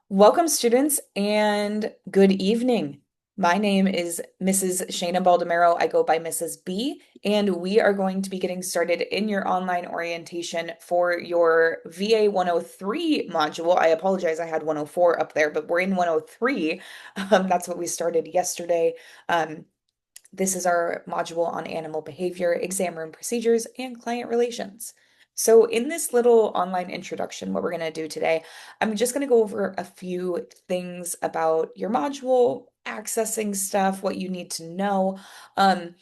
Welcome, students, and good evening. My name is Mrs. Shayna Baldomero. I go by Mrs. B, and we are going to be getting started in your online orientation for your VA 103 module. I apologize, I had 104 up there, but we're in 103. That's what we started yesterday. Um, this is our module on animal behavior, exam room procedures, and client relations. So in this little online introduction, what we're going to do today, I'm just going to go over a few things about your module, accessing stuff, what you need to know. Um,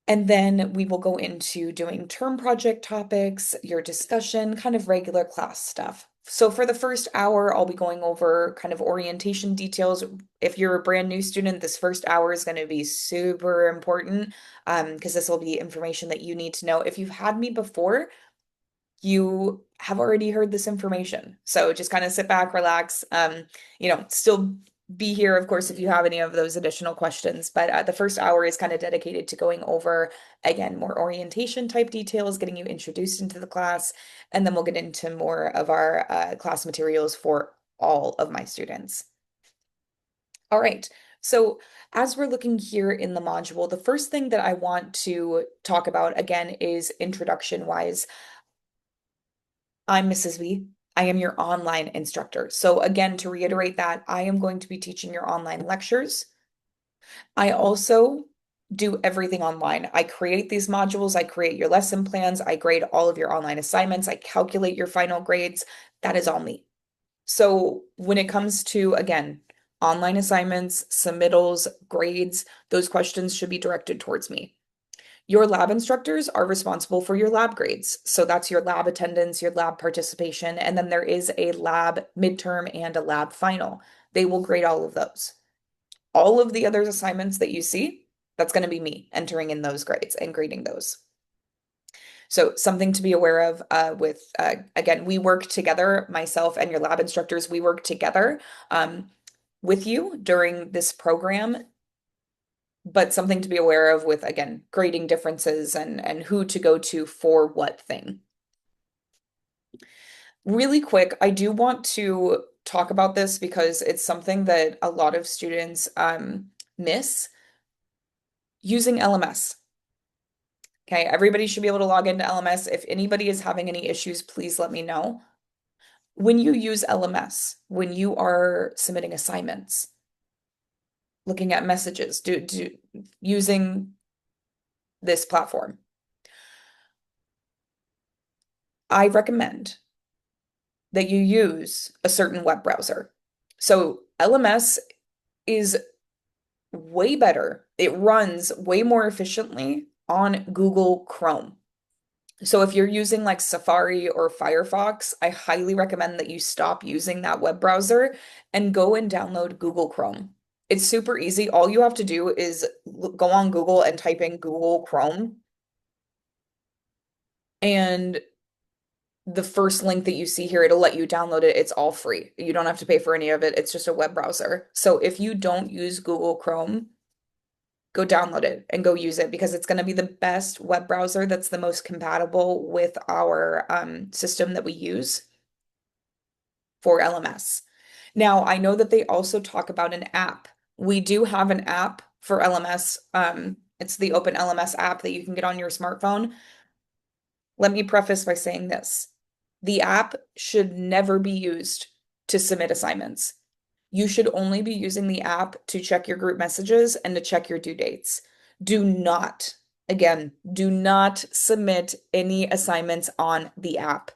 and then we will go into doing term project topics, your discussion, kind of regular class stuff. So for the first hour, I'll be going over kind of orientation details. If you're a brand new student, this first hour is going to be super important because this will be information that you need to know. If you've had me before, you have already heard this information. So just kind of sit back, relax, still be here, of course, if you have any of those additional questions. But the first hour is kind of dedicated to going over, again, more orientation type details, getting you introduced into the class, and then we'll get into more of our class materials for all of my students. All right. So as we're looking here in the module, the first thing that I want to talk about again is introduction wise. I'm Mrs. V. I am your online instructor. So again, to reiterate that, I am going to be teaching your online lectures. I also do everything online. I create these modules, I create your lesson plans, I grade all of your online assignments, I calculate your final grades. That is all me. So when it comes to, again, online assignments, submittals, grades, those questions should be directed towards me. Your lab instructors are responsible for your lab grades. So that's your lab attendance, your lab participation, and then there is a lab midterm and a lab final. They will grade all of those. All of the other assignments that you see, that's going to be me entering in those grades and grading those. So something to be aware of again, we work together, myself and your lab instructors, we work together with you during this program, but something to be aware of with, again, grading differences and who to go to for what thing. Really quick, I do want to talk about this because it's something that a lot of students miss using LMS. Okay, everybody should be able to log into LMS. If anybody is having any issues, please let me know. When you use LMS, when you are submitting assignments, looking at messages, using this platform, I recommend that you use a certain web browser. So LMS is way better. It runs way more efficiently on Google Chrome. So if you're using like Safari or Firefox, I highly recommend that you stop using that web browser and go and download Google Chrome. It's super easy. All you have to do is go on Google and type in Google Chrome, and the first link that you see here, it'll let you download it. It's all free. You don't have to pay for any of it. It's just a web browser. So if you don't use Google Chrome, go download it and go use it because it's going to be the best web browser that's the most compatible with our system that we use for LMS. Now, I know that they also talk about an app. We do have an app for LMS. It's the Open LMS app that you can get on your smartphone. Let me preface by saying this. The app should never be used to submit assignments. You should only be using the app to check your group messages and to check your due dates. Do not, again, do not submit any assignments on the app.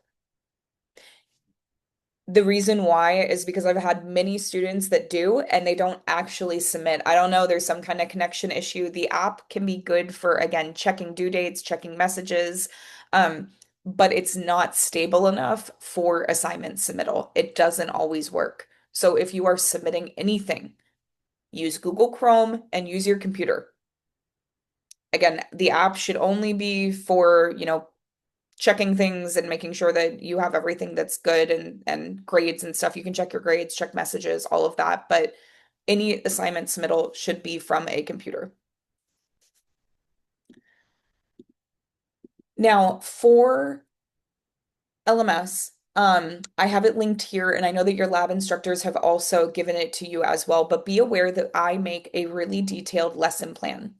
The reason why is because I've had many students that do and they don't actually submit. I don't know, there's some kind of connection issue. The app can be good for, again, checking due dates, checking messages, but it's not stable enough for assignment submittal. It doesn't always work. So if you are submitting anything, use Google Chrome and use your computer. Again, the app should only be for, checking things and making sure that you have everything that's good and grades and stuff. You can check your grades, check messages, all of that, but any assignment submittal should be from a computer. Now, for LMS, I have it linked here, and I know that your lab instructors have also given it to you as well, but be aware that I make a really detailed lesson plan.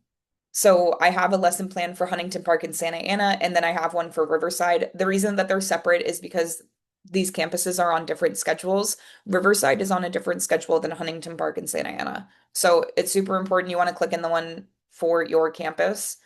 So I have a lesson plan for Huntington Park and Santa Ana, and then I have one for Riverside. The reason that they're separate is because these campuses are on different schedules. Riverside is on a different schedule than Huntington Park and Santa Ana. So it's super important you want to click in the one for your campus.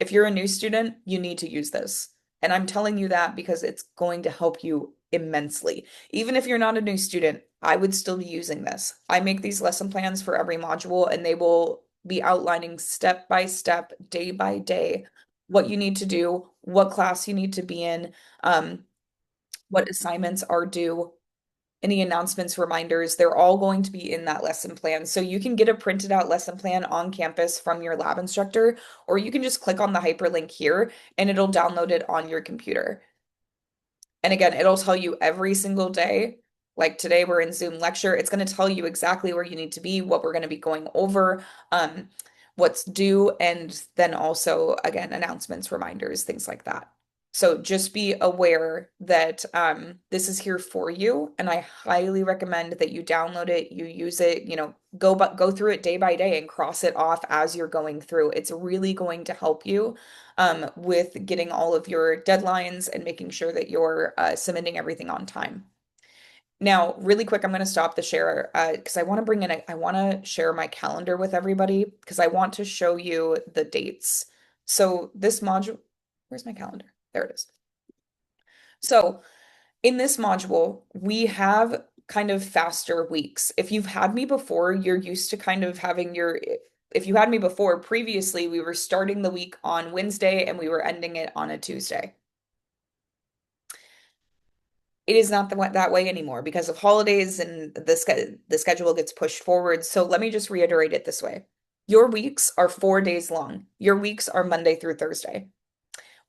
If you're a new student, you need to use this. And I'm telling you that because it's going to help you immensely. Even if you're not a new student, I would still be using this. I make these lesson plans for every module, and they will be outlining step by step, day by day, what you need to do, what class you need to be in, um, what assignments are due, any announcements, reminders, they're all going to be in that lesson plan. So you can get a printed out lesson plan on campus from your lab instructor, or you can just click on the hyperlink here and it'll download it on your computer. And again, it'll tell you every single day. Like today, we're in Zoom lecture. It's going to tell you exactly where you need to be, what we're going to be going over, what's due, and then also, again, announcements, reminders, things like that. So just be aware that this is here for you, and I highly recommend that you download it, you use it, go through it day by day and cross it off as you're going through. It's really going to help you with getting all of your deadlines and making sure that you're submitting everything on time. Now, really quick, I'm going to stop the share because I want to I want to share my calendar with everybody because I want to show you the dates. So this module, where's my calendar? There it is. So in this module, we have kind of faster weeks. If you've had me before, you're used to kind of having if you had me before, previously, we were starting the week on Wednesday and we were ending it on a Tuesday. It is not that way anymore because of holidays and the schedule gets pushed forward. So let me just reiterate it this way. Your weeks are 4 days long. Your weeks are Monday through Thursday.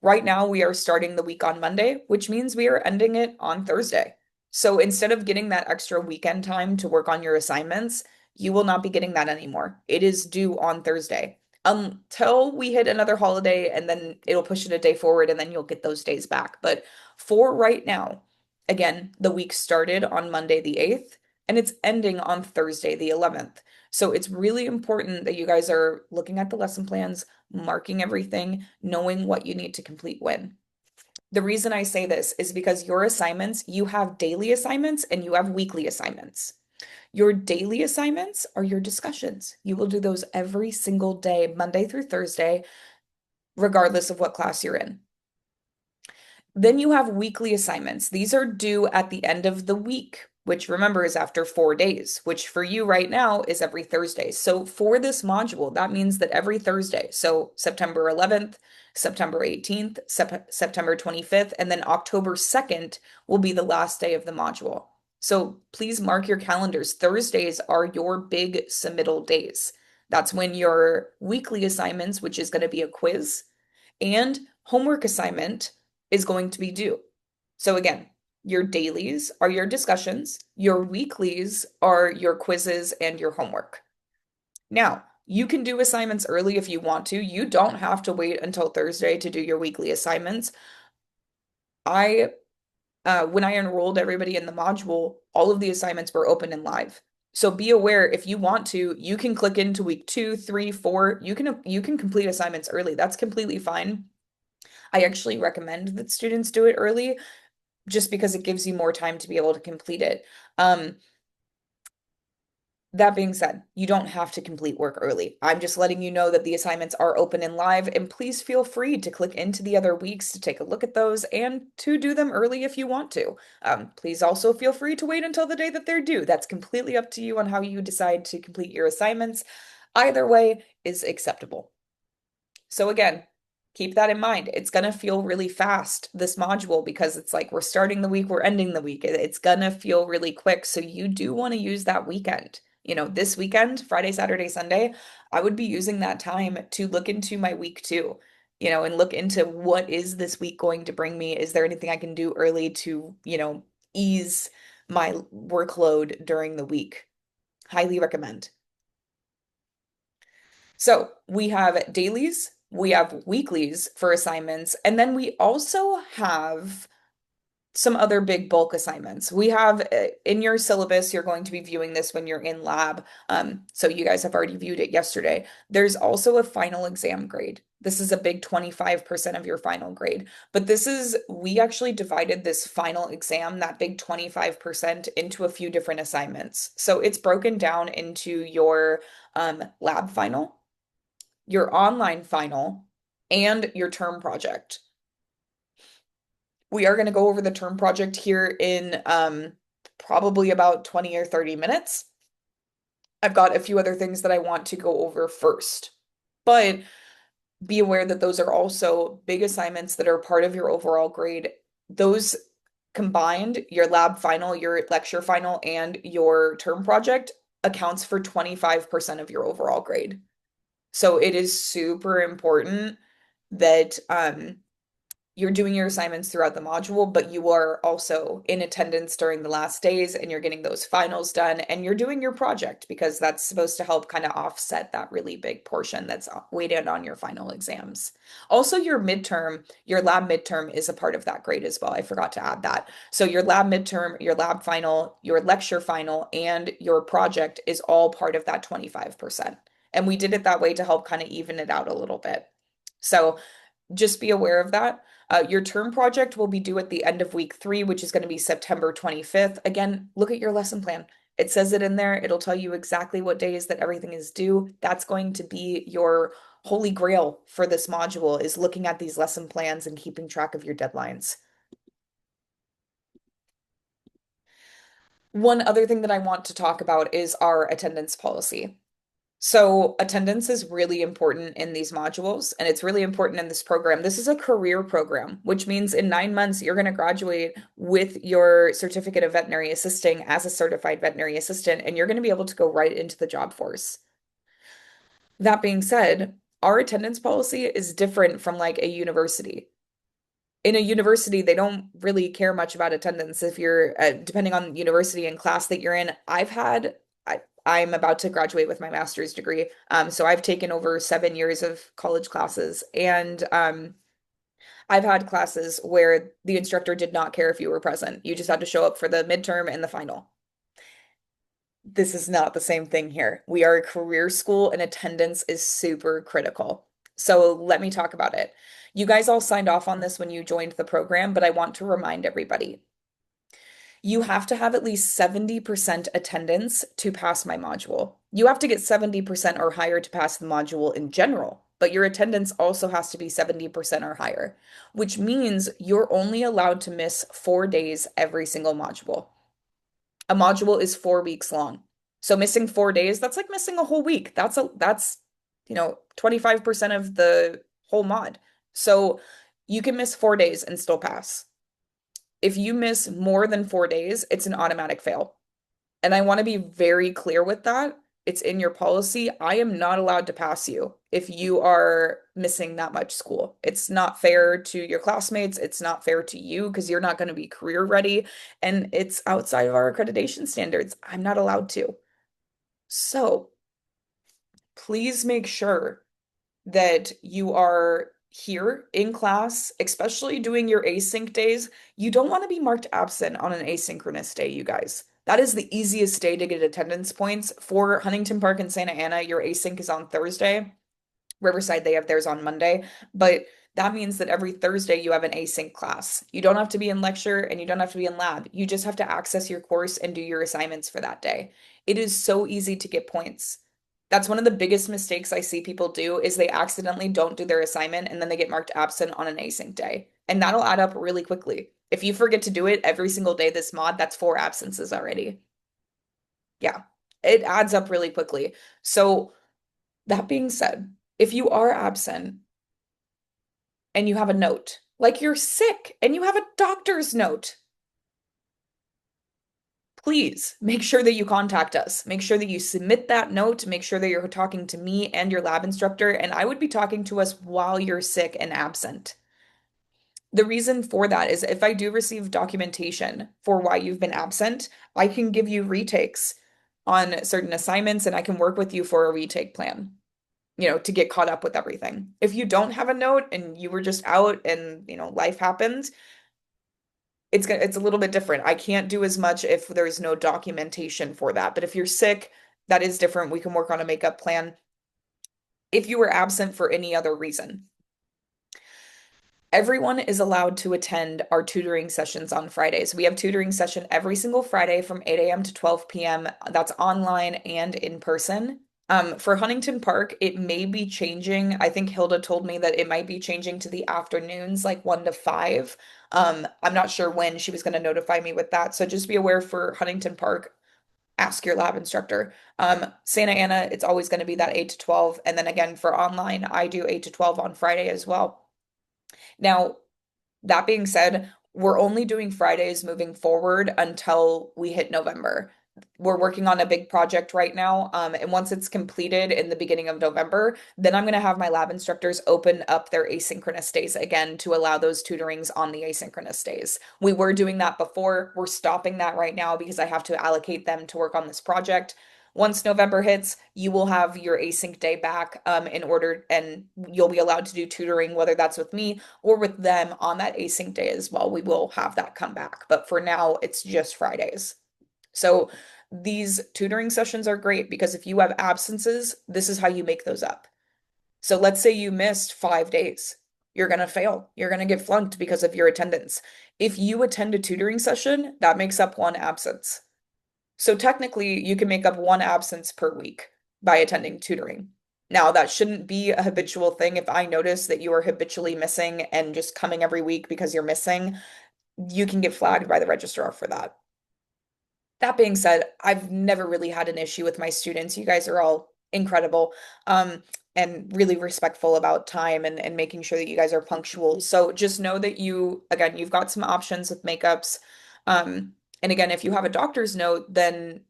Right now, we are starting the week on Monday, which means we are ending it on Thursday. So instead of getting that extra weekend time to work on your assignments, you will not be getting that anymore. It is due on Thursday until we hit another holiday, and then it'll push it a day forward, and then you'll get those days back. But for right now, again, the week started on Monday the 8th, and it's ending on Thursday the 11th. So it's really important that you guys are looking at the lesson plans, marking everything, knowing what you need to complete when. The reason I say this is because your assignments, you have daily assignments and you have weekly assignments. Your daily assignments are your discussions. You will do those every single day, Monday through Thursday, regardless of what class you're in. Then you have weekly assignments. These are due at the end of the week, which remember is after 4 days, which for you right now is every Thursday. So for this module, that means that every Thursday, so September 11th, September 18th, September 25th, and then October 2nd will be the last day of the module. So please mark your calendars. Thursdays are your big submittal days. That's when your weekly assignments, which is going to be a quiz, and homework assignment is going to be due. So again, your dailies are your discussions, your weeklies are your quizzes and your homework. Now, you can do assignments early if you want to. You don't have to wait until Thursday to do your weekly assignments. I when I enrolled everybody in the module, all of the assignments were open and live. So be aware if you want to, you can click into week 2, 3, 4. You can complete assignments early. That's completely fine. I actually recommend that students do it early just because it gives you more time to be able to complete it. That being said, you don't have to complete work early. I'm just letting you know that the assignments are open and live, and please feel free to click into the other weeks to take a look at those and to do them early if you want to. Please also feel free to wait until the day that they're due. That's completely up to you on how you decide to complete your assignments. Either way is acceptable. So again, keep that in mind. It's going to feel really fast, this module, because it's like we're starting the week, we're ending the week. It's going to feel really quick. So you do want to use that weekend. This weekend, Friday, Saturday, Sunday, I would be using that time to look into my week too, and look into what is this week going to bring me? Is there anything I can do early to, ease my workload during the week? Highly recommend. So we have dailies, we have weeklies for assignments, and then we also have some other big bulk assignments. We have in your syllabus, you're going to be viewing this when you're in lab. So you guys have already viewed it yesterday. There's also a final exam grade. This is a big 25% of your final grade. But we actually divided this final exam, that big 25%, into a few different assignments. So it's broken down into your lab final, your online final, and your term project. We are going to go over the term project here in probably about 20 or 30 minutes. I've got a few other things that I want to go over first, but be aware that those are also big assignments that are part of your overall grade. Those combined, your lab final, your lecture final, and your term project accounts for 25% of your overall grade. So it is super important that you're doing your assignments throughout the module, but you are also in attendance during the last days and you're getting those finals done and you're doing your project because that's supposed to help kind of offset that really big portion that's weighted on your final exams. Also, your lab midterm is a part of that grade as well. I forgot to add that. So your lab midterm, your lab final, your lecture final, and your project is all part of that 25%. And we did it that way to help kind of even it out a little bit. So just be aware of that. Your term project will be due at the end of week 3, which is going to be September 25th. Again, look at your lesson plan. It says it in there. It'll tell you exactly what days that everything is due. That's going to be your holy grail for this module, is looking at these lesson plans and keeping track of your deadlines. One other thing that I want to talk about is our attendance policy. So attendance is really important in these modules, and it's really important in this program. This is a career program, which means in 9 months, you're going to graduate with your certificate of veterinary assisting as a certified veterinary assistant, and you're going to be able to go right into the job force. That being said, our attendance policy is different from like a university. In a university, they don't really care much about attendance if you're depending on university and class that you're in. I'm about to graduate with my master's degree. So I've taken over 7 years of college classes, and I've had classes where the instructor did not care if you were present. You just had to show up for the midterm and the final. This is not the same thing here. We are a career school and attendance is super critical. So let me talk about it. You guys all signed off on this when you joined the program, but I want to remind everybody. You have to have at least 70% attendance to pass my module. You have to get 70% or higher to pass the module in general, but your attendance also has to be 70% or higher, which means you're only allowed to miss 4 days every single module. A module is 4 weeks long. So missing 4 days, that's like missing a whole week. That's 25% of the whole mod. So you can miss 4 days and still pass. If you miss more than 4 days, it's an automatic fail. And I want to be very clear with that. It's in your policy. I am not allowed to pass you if you are missing that much school. It's not fair to your classmates. It's not fair to you because you're not going to be career ready. And it's outside of our accreditation standards. I'm not allowed to. So please make sure that you are here in class, especially doing your async days. You don't want to be marked absent on an asynchronous day, you guys. That is the easiest day to get attendance points. For Huntington Park and Santa Ana, your async is on Thursday. Riverside, they have theirs on Monday. But that means that every Thursday you have an async class. You don't have to be in lecture and you don't have to be in lab. You just have to access your course and do your assignments for that day. It is so easy to get points. That's one of the biggest mistakes I see people do is they accidentally don't do their assignment and then they get marked absent on an async day. And that'll add up really quickly. If you forget to do it every single day this mod, that's 4 absences already. Yeah, it adds up really quickly. So that being said, if you are absent and you have a note, like you're sick and you have a doctor's note, please make sure that you contact us. Make sure that you submit that note. Make sure that you're talking to me and your lab instructor. And I would be talking to us while you're sick and absent. The reason for that is if I do receive documentation for why you've been absent, I can give you retakes on certain assignments and I can work with you for a retake plan, to get caught up with everything. If you don't have a note and you were just out and, life happens, it's a little bit different. I can't do as much if there's no documentation for that. But if you're sick, that is different. We can work on a makeup plan. If you were absent for any other reason, everyone is allowed to attend our tutoring sessions on Fridays. We have tutoring session every single Friday from 8 a.m. to 12 p.m. That's online and in person. For Huntington Park, it may be changing. I think Hilda told me that it might be changing to the afternoons, like 1 to 5. I'm not sure when she was going to notify me with that. So just be aware for Huntington Park, ask your lab instructor. Santa Ana, it's always going to be that 8 to 12. And then again, for online, I do 8 to 12 on Friday as well. Now, that being said, we're only doing Fridays moving forward until we hit November. We're working on a big project right now, and once it's completed in the beginning of November, then I'm going to have my lab instructors open up their asynchronous days again to allow those tutorings on the asynchronous days. We were doing that before. We're stopping that right now because I have to allocate them to work on this project. Once November hits, you will have your async day back in order, and you'll be allowed to do tutoring, whether that's with me or with them on that async day as well. We will have that come back. But for now, it's just Fridays. So these tutoring sessions are great because if you have absences, this is how you make those up. So let's say you missed 5 days. You're going to fail. You're going to get flunked because of your attendance. If you attend a tutoring session, that makes up one absence. So technically, you can make up one absence per week by attending tutoring. Now, that shouldn't be a habitual thing. If I notice that you are habitually missing and just coming every week because you're missing, you can get flagged by the registrar for that. That being said, I've never really had an issue with my students. You guys are all incredible, and really respectful about time and making sure that you guys are punctual. So just know that again, you've got some options with makeups. And again, if you have a doctor's note, then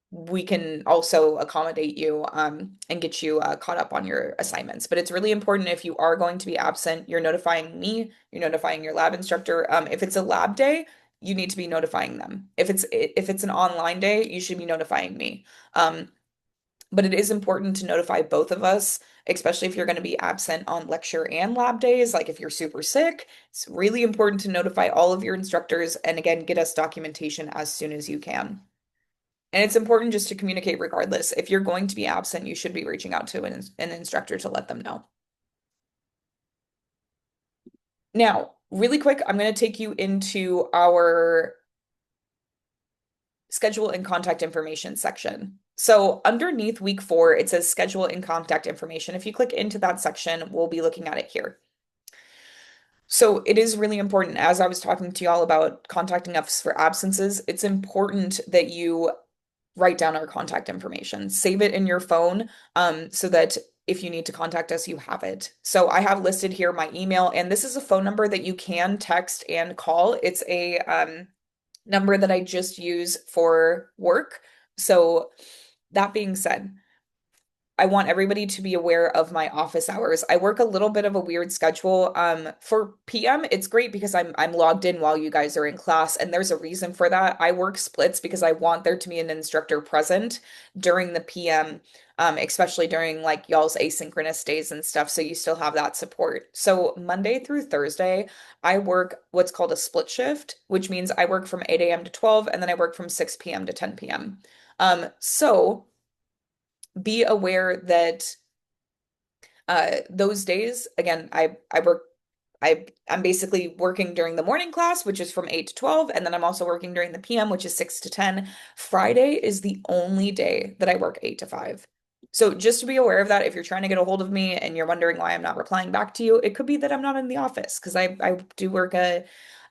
we can also accommodate you and get you caught up on your assignments. But it's really important if you are going to be absent, you're notifying me, you're notifying your lab instructor. If it's a lab day, you need to be notifying them. If it's an online day, you should be notifying me. But it is important to notify both of us, especially if you're going to be absent on lecture and lab days. Like if you're super sick, it's really important to notify all of your instructors and again, get us documentation as soon as you can. And it's important just to communicate regardless. If you're going to be absent, you should be reaching out to an instructor to let them know. Now, really quick, I'm going to take you into our schedule and contact information section. So underneath week 4, it says schedule and contact information. If you click into that section, we'll be looking at it here. So it is really important, as I was talking to y'all about contacting us for absences, it's important that you write down our contact information. Save it in your phone so that if you need to contact us, you have it. So I have listed here my email, and this is a phone number that you can text and call. It's a number that I just use for work. So that being said, I want everybody to be aware of my office hours. I work a little bit of a weird schedule. For PM, it's great because I'm logged in while you guys are in class, and there's a reason for that. I work splits because I want there to be an instructor present during the PM, especially during like y'all's asynchronous days and stuff, so you still have that support. So Monday through Thursday, I work what's called a split shift, which means I work from 8 a.m. to 12, and then I work from 6 p.m. to 10 p.m. So be aware that those days, again, I'm basically working during the morning class, which is from 8 to 12, and then I'm also working during the PM, which is 6 to 10. Friday is the only day that I work 8 to 5. So just to be aware of that, if you're trying to get a hold of me and you're wondering why I'm not replying back to you, it could be that I'm not in the office because I do work an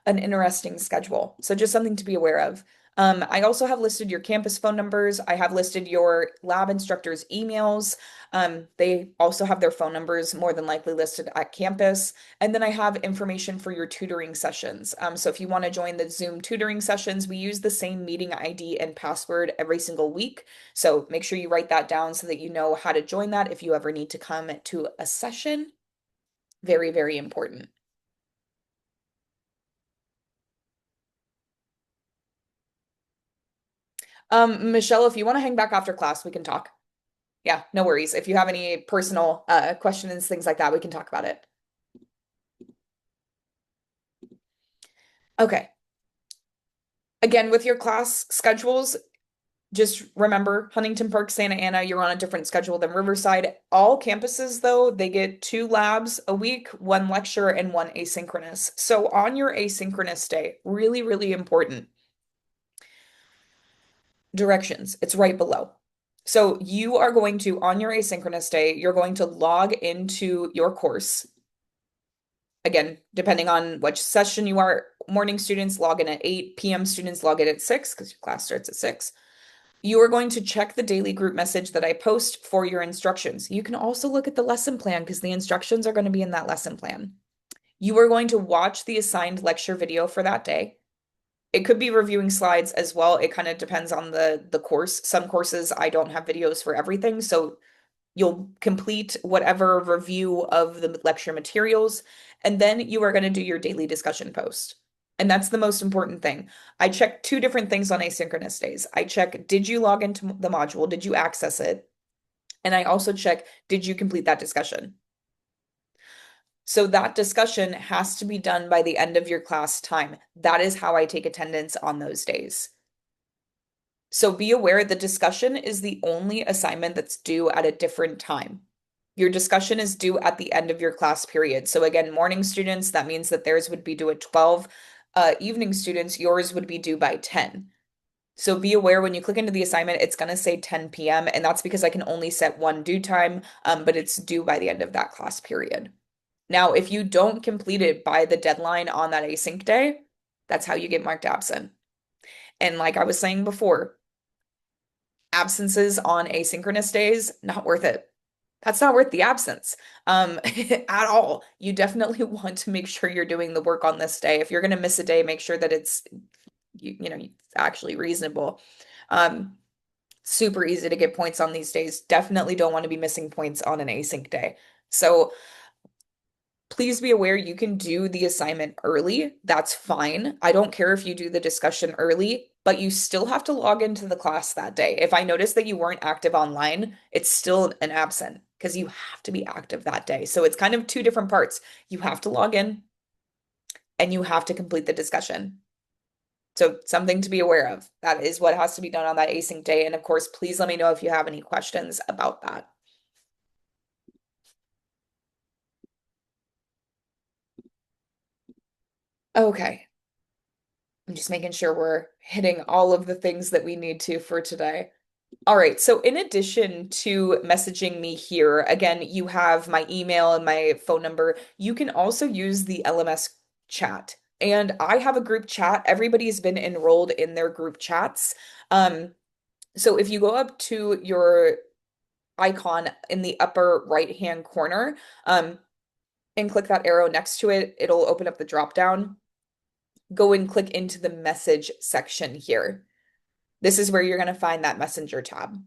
interesting schedule. So just something to be aware of. I also have listed your campus phone numbers. I have listed your lab instructors' emails. They also have their phone numbers more than likely listed at campus. And then I have information for your tutoring sessions. So if you want to join the Zoom tutoring sessions, we use the same meeting ID and password every single week. So make sure you write that down so that you know how to join that if you ever need to come to a session. Very, very important. Michelle, if you want to hang back after class, we can talk. Yeah, no worries. If you have any personal questions, things like that, we can talk about it. Okay. Again, with your class schedules, just remember Huntington Park, Santa Ana, you're on a different schedule than Riverside. All campuses, though, they get 2 labs a week, 1 lecture, and 1 asynchronous. So on your asynchronous day, really, really important, directions. It's right below. So you are going to, on your asynchronous day, you're going to log into your course. Again, depending on which session you are, morning students log in at 8, PM students log in at 6 because your class starts at 6. You are going to check the daily group message that I post for your instructions. You can also look at the lesson plan because the instructions are going to be in that lesson plan. You are going to watch the assigned lecture video for that day. It could be reviewing slides as well. It kind of depends on the course. Some courses I don't have videos for everything, so you'll complete whatever review of the lecture materials, and then you are going to do your daily discussion post. And that's the most important thing. I check 2 different things on asynchronous days. I check, did you log into the module? Did you access it? And I also check, did you complete that discussion? So that discussion has to be done by the end of your class time. That is how I take attendance on those days. So be aware the discussion is the only assignment that's due at a different time. Your discussion is due at the end of your class period. So again, morning students, that means that theirs would be due at 12. Evening students, yours would be due by 10. So be aware when you click into the assignment, it's going to say 10 p.m. And that's because I can only set one due time, but it's due by the end of that class period. Now, if you don't complete it by the deadline on that async day, that's how you get marked absent. And like I was saying before, absences on asynchronous days, not worth it. That's not worth the absence at all. You definitely want to make sure you're doing the work on this day. If you're going to miss a day, make sure that it's actually reasonable. Um, Super easy to get points on these days. Definitely don't want to be missing points on an async day. So please be aware you can do the assignment early. That's fine. I don't care if you do the discussion early, but you still have to log into the class that day. If I notice that you weren't active online, it's still an absent because you have to be active that day. So it's kind of 2 different parts. You have to log in and you have to complete the discussion. So something to be aware of. That is what has to be done on that async day. And of course, please let me know if you have any questions about that. Okay. I'm just making sure we're hitting all of the things that we need to for today. All right. So in addition to messaging me here, again, you have my email and my phone number. You can also use the LMS chat. And I have a group chat. Everybody's been enrolled in their group chats. So if you go up to your icon in the upper right-hand corner, and click that arrow next to it, it'll open up the drop down. Go and click into the message section here. This is where you're going to find that messenger tab.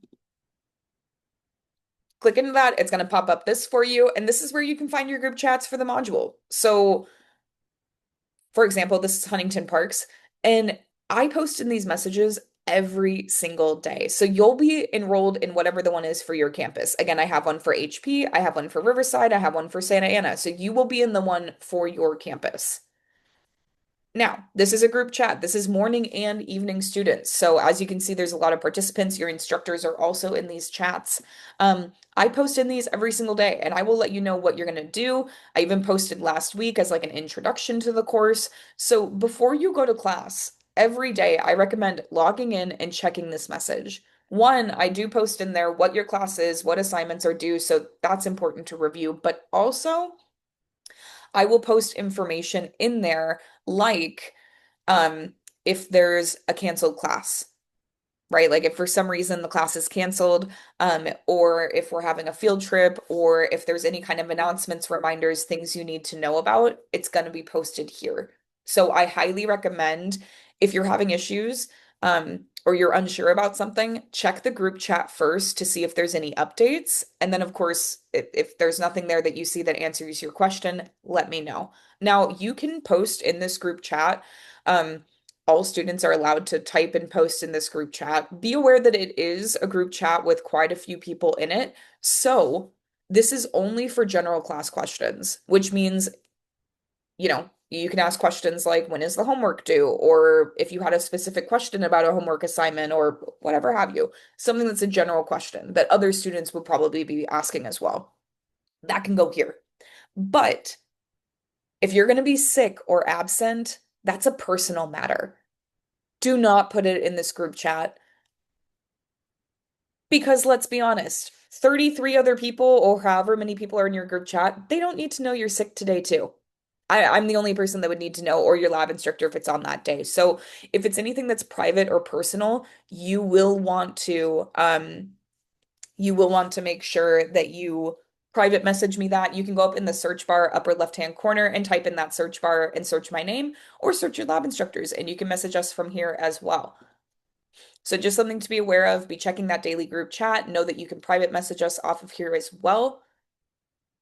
Click into that, it's going to pop up this for you, and this is where you can find your group chats for the module. So, for example, this is Huntington Parks, and I post in these messages every single day. So you'll be enrolled in whatever the one is for your campus. Again, I have one for HP, I have one for Riverside, I have one for Santa Ana. So you will be in the one for your campus. Now, this is a group chat. This is morning and evening students. So as you can see, there's a lot of participants. Your instructors are also in these chats. I post in these every single day, and I will let you know what you're going to do. I even posted last week as like an introduction to the course. So before you go to class, every day, I recommend logging in and checking this message. One, I do post in there what your class is, what assignments are due, so that's important to review. But also, I will post information in there like if there's a canceled class, right? Like if for some reason the class is canceled, or if we're having a field trip, or if there's any kind of announcements, reminders, things you need to know about, it's going to be posted here. So I highly recommend if you're having issues, or you're unsure about something, check the group chat first to see if there's any updates. And then, of course, if there's nothing there that you see that answers your question, let me know. Now, you can post in this group chat. All students are allowed to type and post in this group chat. Be aware that it is a group chat with quite a few people in it. So this is only for general class questions, which means, You can ask questions like, when is the homework due? Or if you had a specific question about a homework assignment or whatever have you, something that's a general question that other students would probably be asking as well. That can go here. But if you're going to be sick or absent, that's a personal matter. Do not put it in this group chat because let's be honest, 33 other people or however many people are in your group chat, they don't need to know you're sick today too. I'm the only person that would need to know, or your lab instructor if it's on that day. So if it's anything that's private or personal, you will want to make sure that you private message me that. You can go up in the search bar, upper left-hand corner, and type in that search bar and search my name, or search your lab instructors, and you can message us from here as well. So just something to be aware of, be checking that daily group chat. Know that you can private message us off of here as well.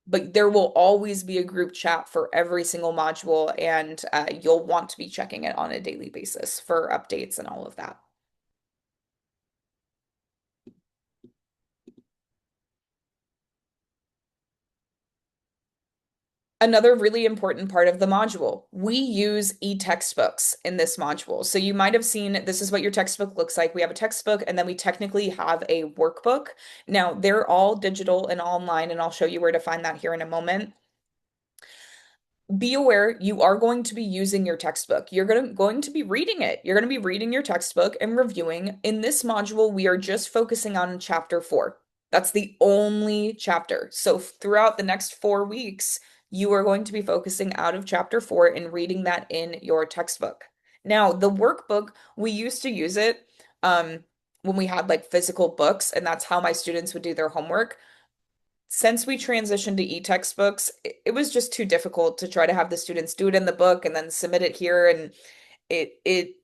But there will always be a group chat for every single module, and you'll want to be checking it on a daily basis for updates and all of that. Another really important part of the module, we use e-textbooks in this module. So you might have seen this is what your textbook looks like. We have a textbook and then we technically have a workbook. Now, they're all digital and online, and I'll show you where to find that here in a moment. Be aware you are going to be using your textbook. You're going to be reading it. You're going to be reading your textbook and reviewing. In this module, we are just focusing on chapter 4. That's the only chapter. So throughout the next 4 weeks, you are going to be focusing out of chapter 4 and reading that in your textbook. Now, the workbook, we used to use it when we had like physical books, and that's how my students would do their homework. Since we transitioned to e-textbooks, it was just too difficult to try to have the students do it in the book and then submit it here, and it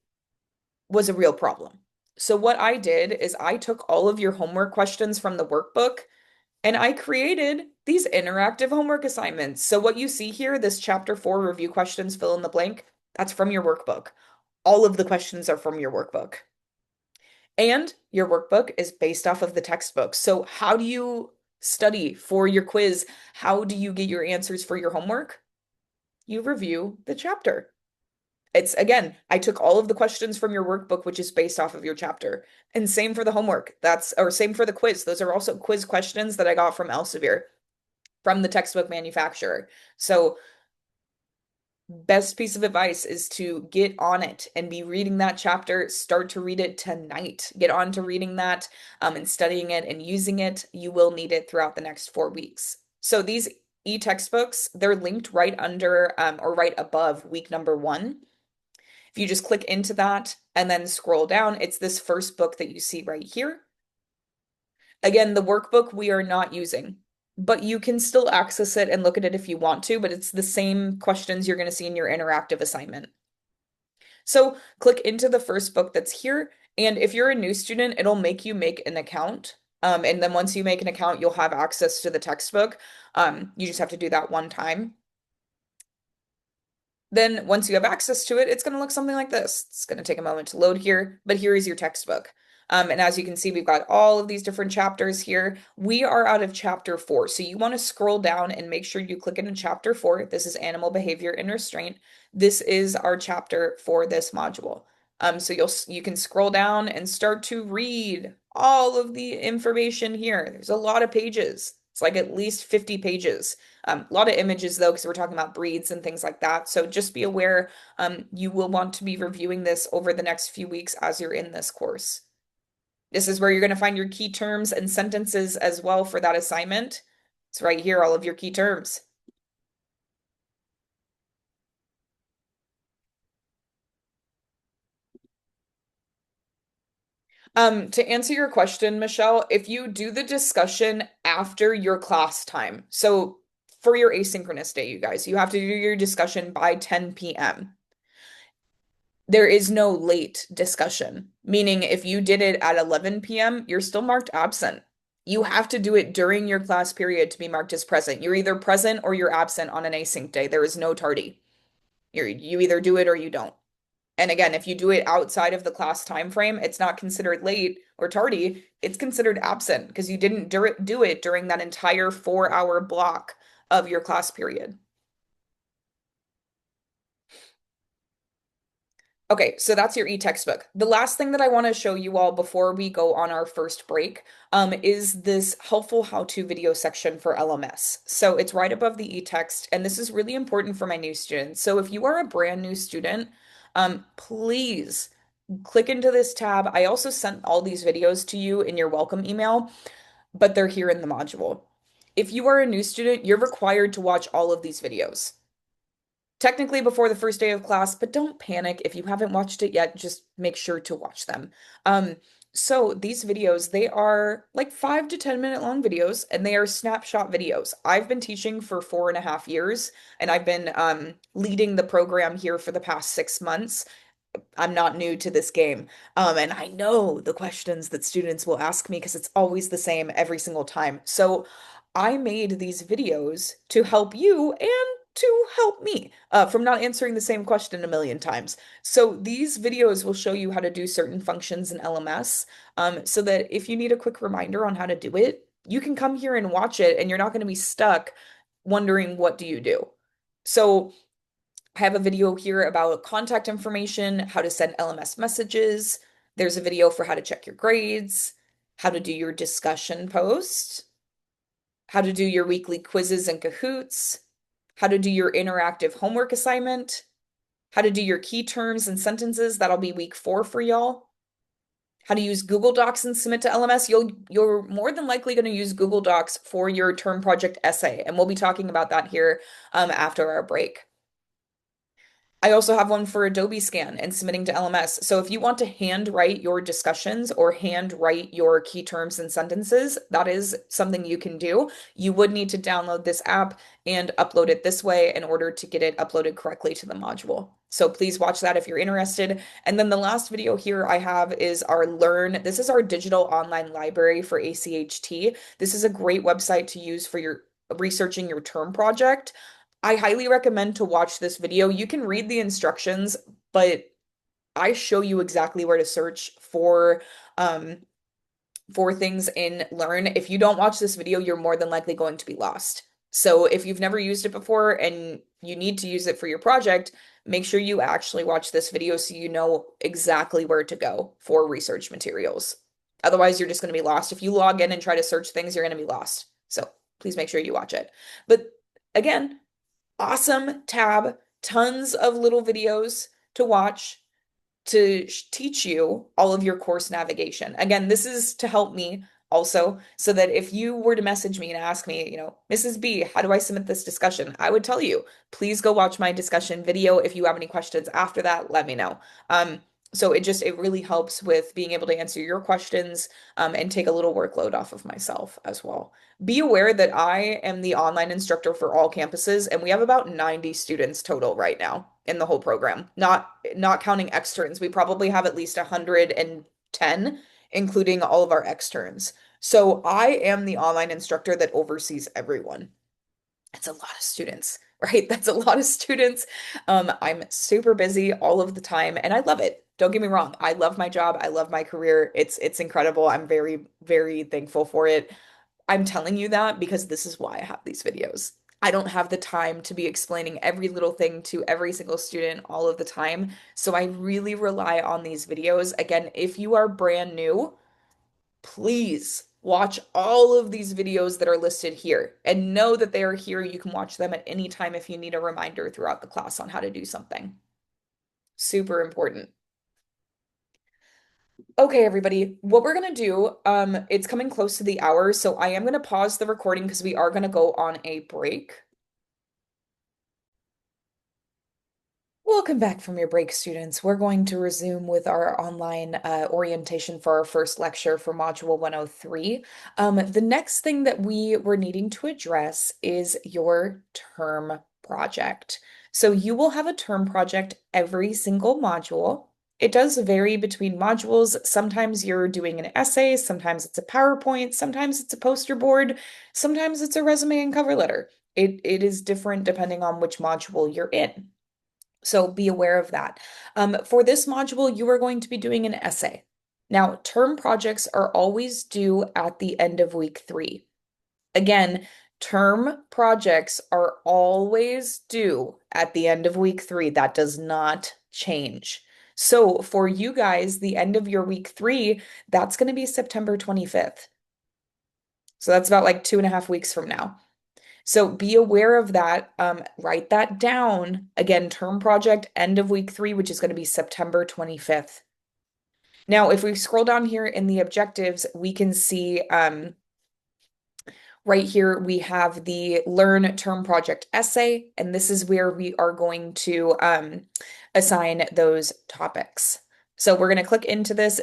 was a real problem. So what I did is I took all of your homework questions from the workbook and I created these interactive homework assignments. So what you see here, this chapter 4 review questions, fill in the blank, that's from your workbook. All of the questions are from your workbook. And your workbook is based off of the textbook. So how do you study for your quiz? How do you get your answers for your homework? You review the chapter. It's again, I took all of the questions from your workbook, which is based off of your chapter. And same for the homework. Or same for the quiz. Those are also quiz questions that I got from Elsevier, from the textbook manufacturer. So best piece of advice is to get on it and be reading that chapter. Start to read it tonight. Get on to reading that and studying it and using it. You will need it throughout the next 4 weeks. So these e-textbooks, they're linked right under or right above week number 1. If you just click into that and then scroll down, it's this first book that you see right here. Again, the workbook we are not using, but you can still access it and look at it if you want to, but it's the same questions you're going to see in your interactive assignment. So click into the first book that's here, and if you're a new student, it'll make you make an account. And then once you make an account, you'll have access to the textbook. You just have to do that one time. Then once you have access to it, it's going to look something like this. It's going to take a moment to load here, but here is your textbook. And as you can see, we've got all of these different chapters here. We are out of chapter 4. So you want to scroll down and make sure you click into chapter 4. This is animal behavior and restraint. This is our chapter for this module. So you can scroll down and start to read all of the information here. There's a lot of pages. It's like at least 50 pages. A lot of images though, because we're talking about breeds and things like that. So just be aware, you will want to be reviewing this over the next few weeks as you're in this course. This is where you're going to find your key terms and sentences as well for that assignment. It's right here, all of your key terms. To answer your question, Michelle, if you do the discussion after your class time, so for your asynchronous day, you guys, you have to do your discussion by 10 p.m. There is no late discussion, meaning if you did it at 11 p.m., you're still marked absent. You have to do it during your class period to be marked as present. You're either present or you're absent on an async day. There is no tardy. You either do it or you don't. And again, if you do it outside of the class time frame, it's not considered late or tardy. It's considered absent because you didn't do it during that entire 4-hour block of your class period. Okay, so that's your e-textbook. The last thing that I want to show you all before we go on our first break is this helpful how-to video section for LMS. So it's right above the e-text, and this is really important for my new students. So if you are a brand new student, please click into this tab. I also sent all these videos to you in your welcome email, but they're here in the module. If you are a new student, you're required to watch all of these videos technically before the first day of class, but don't panic if you haven't watched it yet, just make sure to watch them. Um, so these videos, they are like 5 to 10 minute long videos and they are snapshot videos. I've been teaching for 4.5 years and I've been leading the program here for the past 6 months. I'm not new to this game. And I know the questions that students will ask me because it's always the same every single time. So I made these videos to help you and to help me from not answering the same question a million times. So these videos will show you how to do certain functions in LMS so that if you need a quick reminder on how to do it, you can come here and watch it and you're not going to be stuck wondering what do you do. So I have a video here about contact information, how to send LMS messages. There's a video for how to check your grades, how to do your discussion post, how to do your weekly quizzes and Kahoots, how to do your interactive homework assignment, how to do your key terms and sentences. That'll be week 4 for y'all. How to use Google Docs and submit to LMS. You're more than likely going to use Google Docs for your term project essay, and we'll be talking about that here after our break. I also have one for Adobe Scan and submitting to LMS. So if you want to handwrite your discussions or handwrite your key terms and sentences, that is something you can do. You would need to download this app and upload it this way in order to get it uploaded correctly to the module. So please watch that if you're interested. And then the last video here I have is our Learn. This is our digital online library for ACHT. This is a great website to use for your researching your term project. I highly recommend to watch this video. You can read the instructions, but I show you exactly where to search um for things in Learn. If you don't watch this video, you're more than likely going to be lost. So if you've never used it before and you need to use it for your project, make sure you actually watch this video so you know exactly where to go for research materials. Otherwise, you're just going to be lost. If you log in and try to search things, you're going to be lost. So please make sure you watch it. But again, awesome tab, tons of little videos to watch to teach you all of your course navigation. Again, this is to help me also, so that if you were to message me and ask me, Mrs. B, how do I submit this discussion? I would tell you, please go watch my discussion video. If you have any questions after that, let me know. So it really helps with being able to answer your questions and take a little workload off of myself as well. Be aware that I am the online instructor for all campuses, and we have about 90 students total right now in the whole program, not counting externs. We probably have at least 110, including all of our externs. So I am the online instructor that oversees everyone. That's a lot of students, right? That's a lot of students. I'm super busy all of the time, and I love it. Don't get me wrong. I love my job. I love my career. It's incredible. I'm very, very thankful for it. I'm telling you that because this is why I have these videos. I don't have the time to be explaining every little thing to every single student all of the time. So I really rely on these videos. Again, if you are brand new, please watch all of these videos that are listed here and know that they are here. You can watch them at any time if you need a reminder throughout the class on how to do something. Super important. Okay, everybody, what we're gonna do, it's coming close to the hour, so I am gonna pause the recording because we are gonna go on a break. Welcome back from your break, students. We're going to resume with our online orientation for our first lecture for Module 103. The next thing that we were needing to address is your term project. So you will have a term project every single module. It does vary between modules. Sometimes you're doing an essay, sometimes it's a PowerPoint, sometimes it's a poster board, sometimes it's a resume and cover letter. It is different depending on which module you're in. So be aware of that. For this module, you are going to be doing an essay. Now, term projects are always due at the end of week 3. Again, term projects are always due at the end of week 3. That does not change. So for you guys, the end of your week 3, that's going to be September 25th. So that's about like 2.5 weeks from now. So be aware of that. Write that down. Again, term project, end of week 3, which is going to be September 25th. Now, if we scroll down here in the objectives, we can see right here we have the Learn Term Project Essay, and this is where we are going to assign those topics. So we're going to click into this.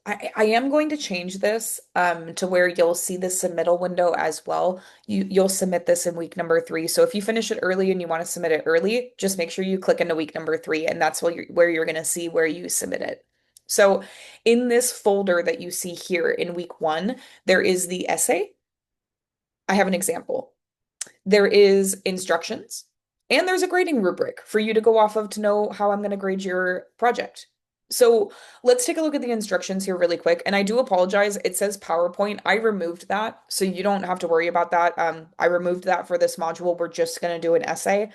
I am going to change this to where you'll see the submittal window as well. You'll submit this in week number 3. So if you finish it early and you want to submit it early, just make sure you click into week number 3, and that's where you're going to see where you submit it. So in this folder that you see here in week 1, there is the essay. I have an example. There is instructions, and there's a grading rubric for you to go off of to know how I'm going to grade your project. So let's take a look at the instructions here really quick. And I do apologize. It says PowerPoint. I removed that, so you don't have to worry about that. I removed that for this module. We're just going to do an essay.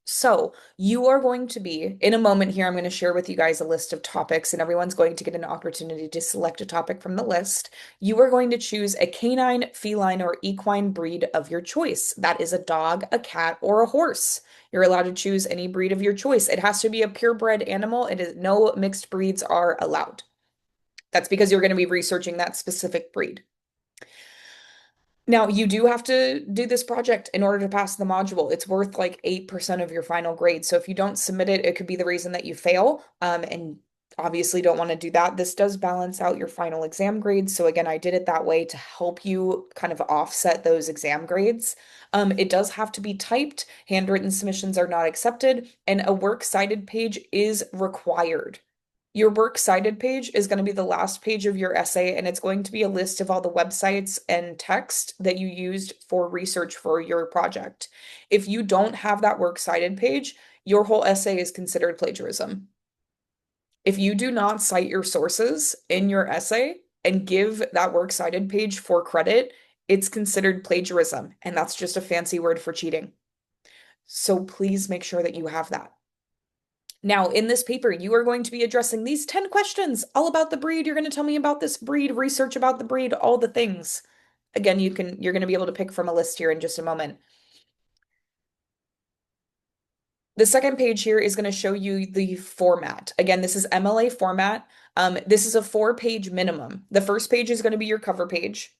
So you are going to be, in a moment here, I'm going to share with you guys a list of topics, and everyone's going to get an opportunity to select a topic from the list. You are going to choose a canine, feline, or equine breed of your choice. That is a dog, a cat, or a horse. You're allowed to choose any breed of your choice. It has to be a purebred animal. No mixed breeds are allowed. That's because you're going to be researching that specific breed. Now, you do have to do this project in order to pass the module. It's worth like 8% of your final grade. So if you don't submit it, it could be the reason that you fail. And obviously don't want to do that. This does balance out your final exam grades. So again, I did it that way to help you kind of offset those exam grades. It does have to be typed. Handwritten submissions are not accepted, and a works cited page is required. Your works cited page is going to be the last page of your essay, and it's going to be a list of all the websites and text that you used for research for your project. If you don't have that works cited page, your whole essay is considered plagiarism. If you do not cite your sources in your essay and give that works cited page for credit, it's considered plagiarism, and that's just a fancy word for cheating. So please make sure that you have that. Now, in this paper, you are going to be addressing these 10 questions all about the breed. You're going to tell me about this breed, research about the breed, all the things. Again, you're going to be able to pick from a list here in just a moment. The second page here is going to show you the format. Again, this is MLA format. This is a 4-page minimum. The first page is going to be your cover page.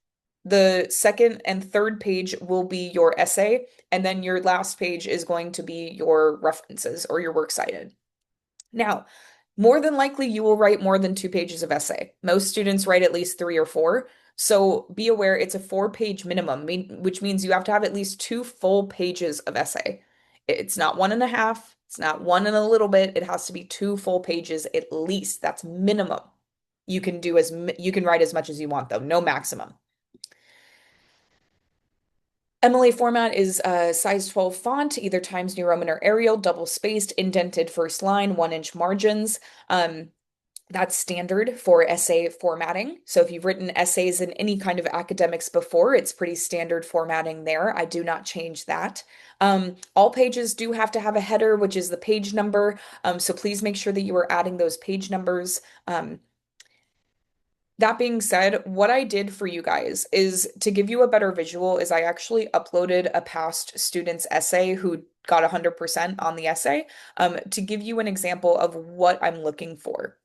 The second and third page will be your essay, and then your last page is going to be your references or your works cited. Now, more than likely, you will write more than 2 pages of essay. Most students write at least 3 or 4. So be aware it's a 4-page minimum, which means you have to have at least 2 full pages of essay. It's not 1.5, it's not 1 and a little bit. It has to be 2 full pages at least. That's minimum. You can write as much as you want though, no maximum. MLA format is size 12 font, either Times New Roman or Arial, double spaced, indented first line, 1-inch margins. That's standard for essay formatting. So if you've written essays in any kind of academics before, it's pretty standard formatting there. I do not change that. All pages do have to have a header, which is the page number. So please make sure that you are adding those page numbers. That being said, what I did for you guys is to give you a better visual is I actually uploaded a past student's essay who got 100% on the essay to give you an example of what I'm looking for.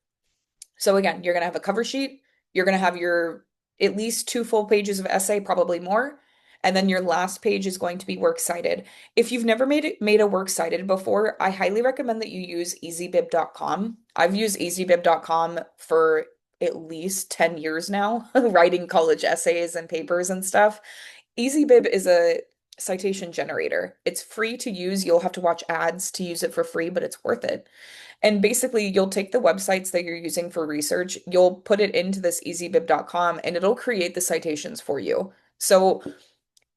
So again, you're going to have a cover sheet. You're going to have your at least 2 full pages of essay, probably more. And then your last page is going to be works cited. If you've never made a works cited before, I highly recommend that you use easybib.com. I've used easybib.com for at least 10 years now, writing college essays and papers and stuff. EasyBib is a citation generator. It's free to use. You'll have to watch ads to use it for free, but it's worth it. And basically, you'll take the websites that you're using for research, you'll put it into this easybib.com, and it'll create the citations for you. So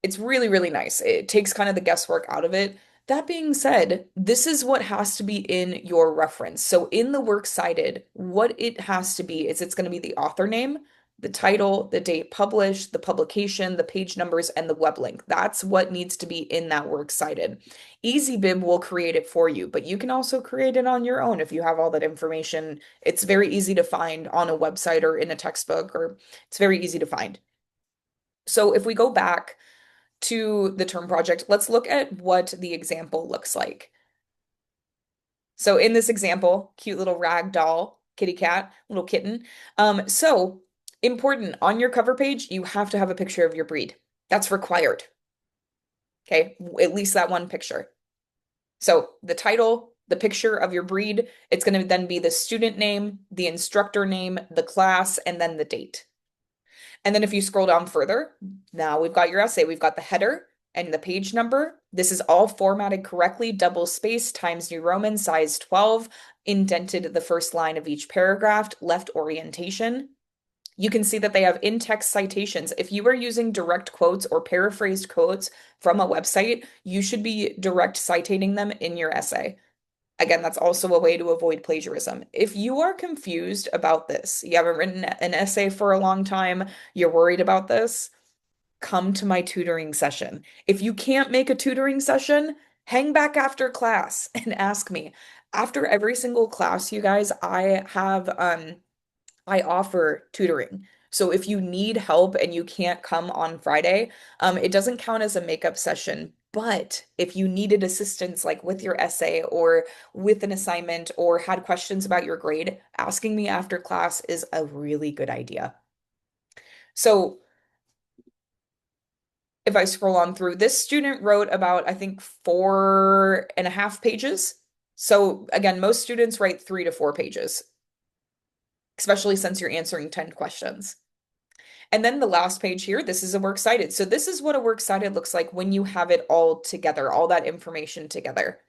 it's really, really nice. It takes kind of the guesswork out of it. That being said, this is what has to be in your reference. So in the works cited, what it has to be is it's going to be the author name, the title, the date published, the publication, the page numbers, and the web link. That's what needs to be in that works cited. EasyBib will create it for you, but you can also create it on your own if you have all that information. It's very easy to find on a website or in a textbook, or it's very easy to find. So if we go back to the term project, let's look at what the example looks like. So in this example, cute little rag doll, kitty cat, little kitten. So important on your cover page, you have to have a picture of your breed. That's required. Okay, at least that one picture. So the title, the picture of your breed, it's going to then be the student name, the instructor name, the class, and then the date. And then if you scroll down further, now we've got your essay. We've got the header and the page number. This is all formatted correctly, double space, Times New Roman, size 12, indented the first line of each paragraph, left orientation. You can see that they have in-text citations. If you are using direct quotes or paraphrased quotes from a website, you should be direct citating them in your essay. Again, that's also a way to avoid plagiarism. If you are confused about this, you haven't written an essay for a long time, you're worried about this, come to my tutoring session. If you can't make a tutoring session, hang back after class and ask me. After every single class, you guys, I offer tutoring. So if you need help and you can't come on Friday, it doesn't count as a makeup session. But if you needed assistance, like with your essay or with an assignment or had questions about your grade, asking me after class is a really good idea. So if I scroll on through, this student wrote about, I think, 4.5 pages. So again, most students write 3 to 4 pages, especially since you're answering 10 questions. And then the last page here, this is a works cited. So this is what a works cited looks like when you have it all together, all that information together.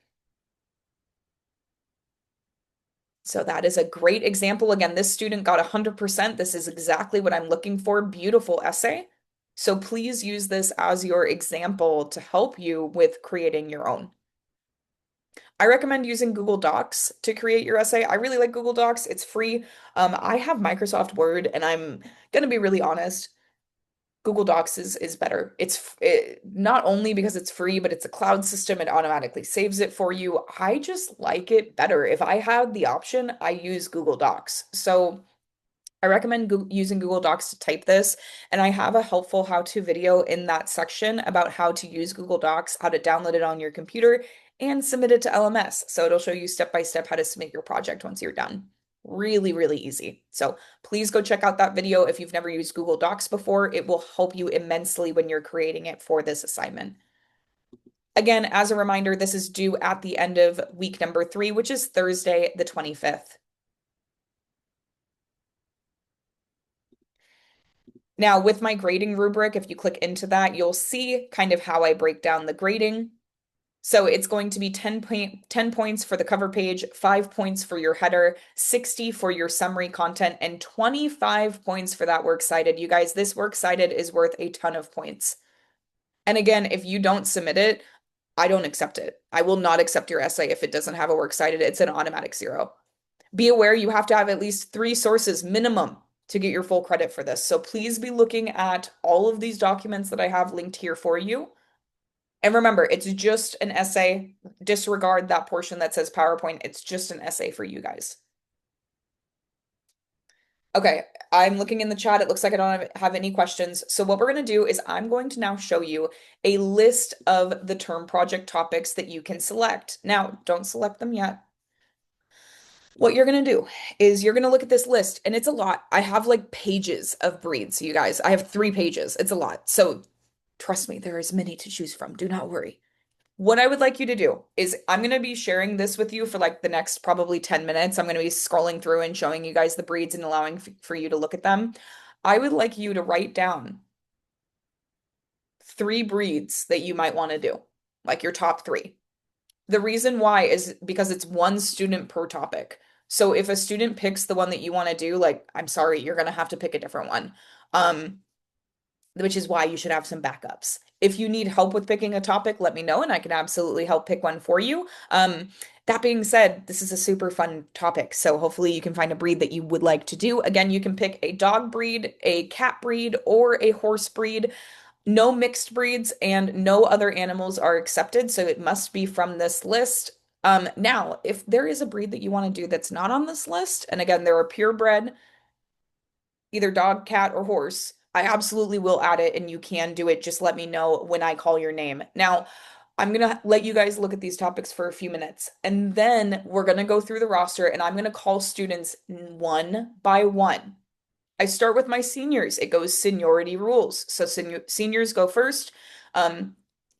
So that is a great example. Again, this student got 100%. This is exactly what I'm looking for. Beautiful essay. So please use this as your example to help you with creating your own. I recommend using Google Docs to create your essay. I really like Google Docs. It's free. I have Microsoft Word, and I'm going to be really honest. Google Docs is better. Not only because it's free, but it's a cloud system. It automatically saves it for you. I just like it better. If I had the option, I use Google Docs. So I recommend using Google Docs to type this. And I have a helpful how-to video in that section about how to use Google Docs, how to download it on your computer, and submit it to LMS. So it'll show you step by step how to submit your project once you're done. Really, really easy. So please go check out that video if you've never used Google Docs before. It will help you immensely when you're creating it for this assignment. Again, as a reminder, this is due at the end of week number 3, which is Thursday, the 25th. Now, with my grading rubric, if you click into that, you'll see kind of how I break down the grading. So it's going to be 10 points for the cover page, 5 points for your header, 60 for your summary content, and 25 points for that works cited. You guys, this works cited is worth a ton of points. And again, if you don't submit it, I don't accept it. I will not accept your essay if it doesn't have a works cited. It's an automatic 0. Be aware you have to have at least 3 sources minimum to get your full credit for this. So please be looking at all of these documents that I have linked here for you. And remember, it's just an essay. Disregard that portion that says PowerPoint. It's just an essay for you guys. Okay, I'm looking in the chat. It looks like I don't have any questions. So what we're going to do is I'm going to now show you a list of the term project topics that you can select. Now, don't select them yet. What you're going to do is you're going to look at this list, and it's a lot. I have like pages of breeds, you guys. I have 3 pages. It's a lot. So trust me, there is many to choose from. Do not worry. What I would like you to do is I'm going to be sharing this with you for like the next probably 10 minutes. I'm going to be scrolling through and showing you guys the breeds and allowing for you to look at them. I would like you to write down 3 breeds that you might want to do, like your top 3. The reason why is because it's 1 student per topic. So if a student picks the one that you want to do, like, I'm sorry, you're going to have to pick a different one. Which is why you should have some backups. If you need help with picking a topic, let me know and I can absolutely help pick one for you. That being said, this is a super fun topic, so hopefully you can find a breed that you would like to do. Again, you can pick a dog breed, a cat breed, or a horse breed. No mixed breeds and no other animals are accepted, so it must be from this list. Now, if there is a breed that you want to do that's not on this list, and again, there are purebred, either dog, cat, or horse, I absolutely will add it and you can do it. Just let me know when I call your name. Now, I'm gonna let you guys look at these topics for a few minutes, and then we're gonna go through the roster and I'm gonna call students one by one. I start with my seniors. It goes seniority rules. So seniors go first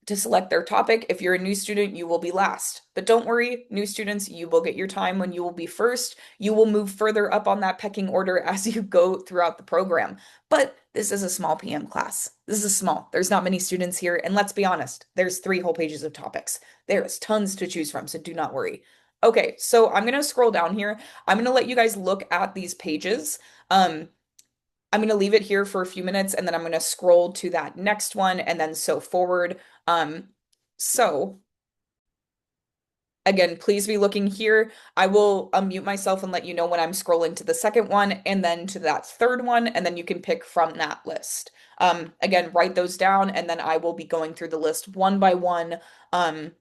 to select their topic. If you're a new student, you will be last. But don't worry, new students, you will get your time when you will be first. You will move further up on that pecking order as you go throughout the program. But this is a small PM class. This is small. There's not many students here. And let's be honest, there's 3 whole pages of topics. There's tons to choose from, so do not worry. Okay, so I'm going to scroll down here. I'm going to let you guys look at these pages. I'm going to leave it here for a few minutes and then I'm going to scroll to that next one and then so forward. So again, please be looking here. I will unmute myself and let you know when I'm scrolling to the second one and then to that third one, and then you can pick from that list. Again, write those down and then I will be going through the list one by one. And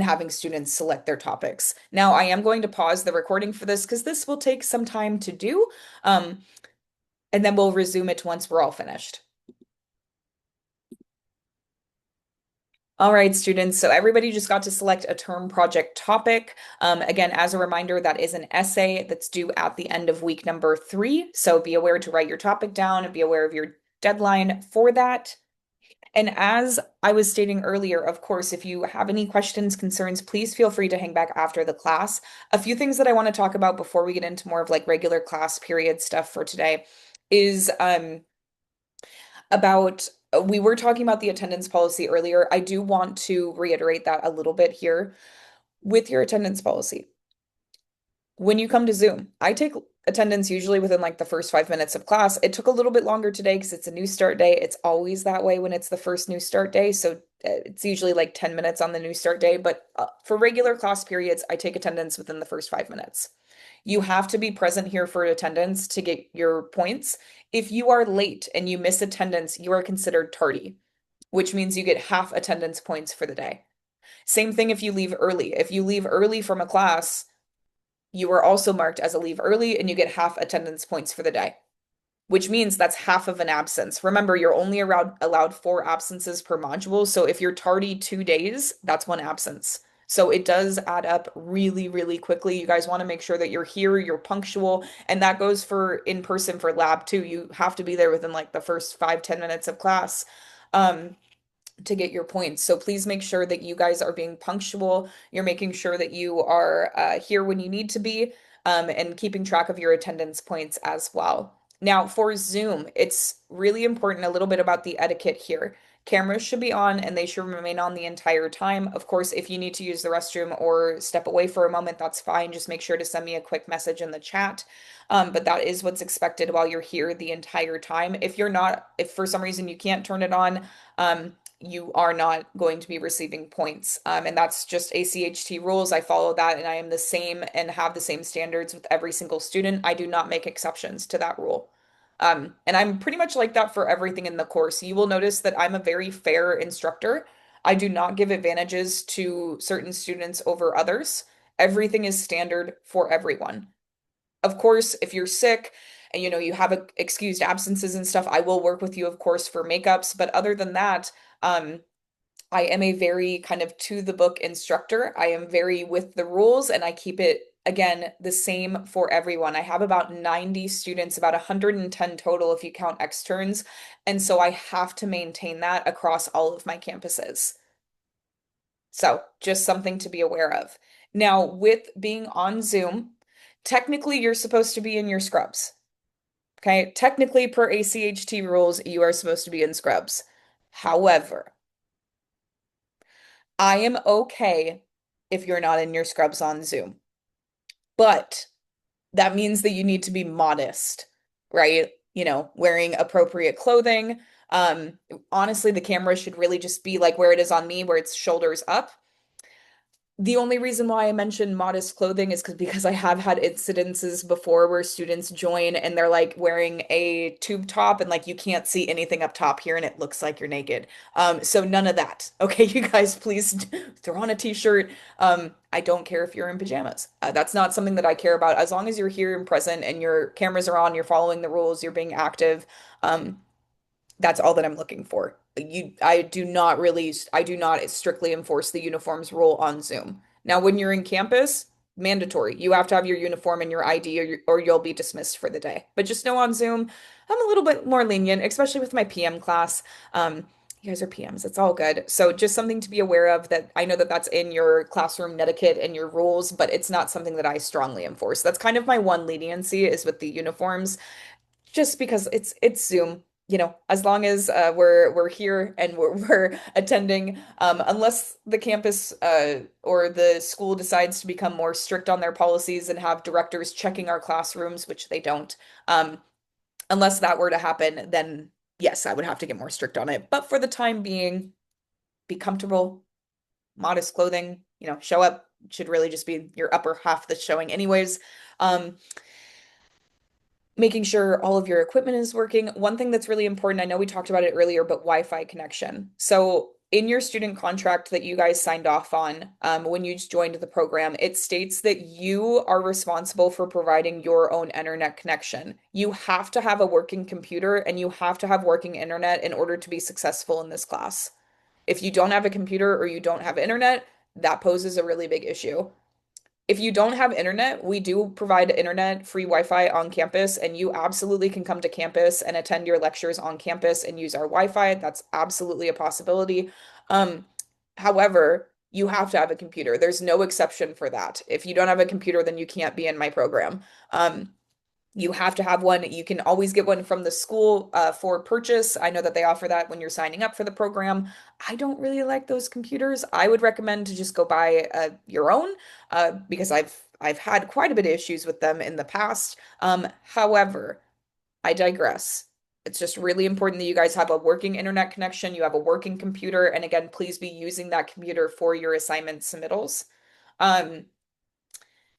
having students select their topics. Now, I am going to pause the recording for this because this will take some time to do. And then we'll resume it once we're all finished. All right, students. So everybody just got to select a term project topic. Again, as a reminder, that is an essay that's due at the end of week number 3. So be aware to write your topic down and be aware of your deadline for that. And as I was stating earlier, of course, if you have any questions, concerns, please feel free to hang back after the class. A few things that I want to talk about before we get into more of like regular class period stuff for today is about we were talking about the attendance policy earlier. I do want to reiterate that a little bit here with your attendance policy. When you come to Zoom, I take attendance usually within like the first 5 minutes of class. It took a little bit longer today because it's a new start day. It's always that way when it's the first new start day. So it's usually like 10 minutes on the new start day. But for regular class periods, I take attendance within the first 5 minutes. You have to be present here for attendance to get your points. If you are late and you miss attendance, you are considered tardy, which means you get half attendance points for the day. Same thing if you leave early. If you leave early from a class, you are also marked as a leave early and you get half attendance points for the day, which means that's half of an absence. Remember, you're only allowed 4 absences per module. So if you're tardy 2 days, that's 1 absence. So it does add up really, really quickly. You guys want to make sure that you're here, you're punctual, and that goes for in person for lab too. You have to be there within like the first 5-10 minutes of class. To get your points. So please make sure that you guys are being punctual. You're making sure that you are here when you need to be, and keeping track of your attendance points as well. Now, for Zoom, it's really important a little bit about the etiquette here. Cameras should be on and they should remain on the entire time. Of course, if you need to use the restroom or step away for a moment, that's fine. Just make sure to send me a quick message in the chat. But that is what's expected while you're here the entire time. If for some reason you can't turn it on, you are not going to be receiving points. And that's just ACHT rules. I follow that and I am the same and have the same standards with every single student. I do not make exceptions to that rule. And I'm pretty much like that for everything in the course. You will notice that I'm a very fair instructor. I do not give advantages to certain students over others. Everything is standard for everyone. Of course, if you're sick and you have excused absences and stuff, I will work with you, of course, for makeups. But other than that, I am a very kind of to the book instructor. I am very with the rules and I keep it, again, the same for everyone. I have about 90 students, about 110 total if you count externs. And so I have to maintain that across all of my campuses. So just something to be aware of. Now, with being on Zoom, technically you're supposed to be in your scrubs. Okay, technically per ACHT rules, you are supposed to be in scrubs. However, I am okay if you're not in your scrubs on Zoom, but that means that you need to be modest, right? Wearing appropriate clothing. Honestly, the camera should really just be like where it is on me, where it's shoulders up. The only reason why I mentioned modest clothing is because I have had incidences before where students join and they're like wearing a tube top and like you can't see anything up top here and it looks like you're naked. So none of that. Okay, you guys, please throw on a t-shirt. I don't care if you're in pajamas. That's not something that I care about. As long as you're here and present and your cameras are on, you're following the rules, you're being active. Um, that's all that I'm looking for. I do not strictly enforce the uniforms rule on Zoom. Now, when you're in campus, mandatory. You have to have your uniform and your ID or you'll be dismissed for the day. But just know on Zoom, I'm a little bit more lenient, especially with my PM class. You guys are PMs, it's all good. So just something to be aware of that I know that that's in your classroom etiquette and your rules, but it's not something that I strongly enforce. That's kind of my one leniency is with the uniforms just because it's Zoom, as long as we're here and we're attending, unless the campus or the school decides to become more strict on their policies and have directors checking our classrooms, which they don't. Um, Unless that were to happen, then yes, I would have to get more strict on it. But for the time being, be comfortable, modest clothing, show up should really just be your upper half that's showing anyways. Um, Making sure all of your equipment is working. One thing that's really important, I know we talked about it earlier, but Wi-Fi connection. So in your student contract that you guys signed off on when you joined the program, it states that you are responsible for providing your own internet connection. You have to have a working computer and you have to have working internet in order to be successful in this class. If you don't have a computer or you don't have internet, that poses a really big issue. If you don't have internet, we do provide internet free Wi-Fi on campus, and you absolutely can come to campus and attend your lectures on campus and use our Wi-Fi. That's absolutely a possibility. Um, However, you have to have a computer. There's no exception for that. If you don't have a computer, then you can't be in my program. You have to have one. You can always get one from the school for purchase. I know that they offer that when you're signing up for the program. I don't really like those computers. I would recommend to just go buy your own because I've had quite a bit of issues with them in the past. However, I digress. It's just really important that you guys have a working internet connection, you have a working computer, and again, please be using that computer for your assignment submittals. Um,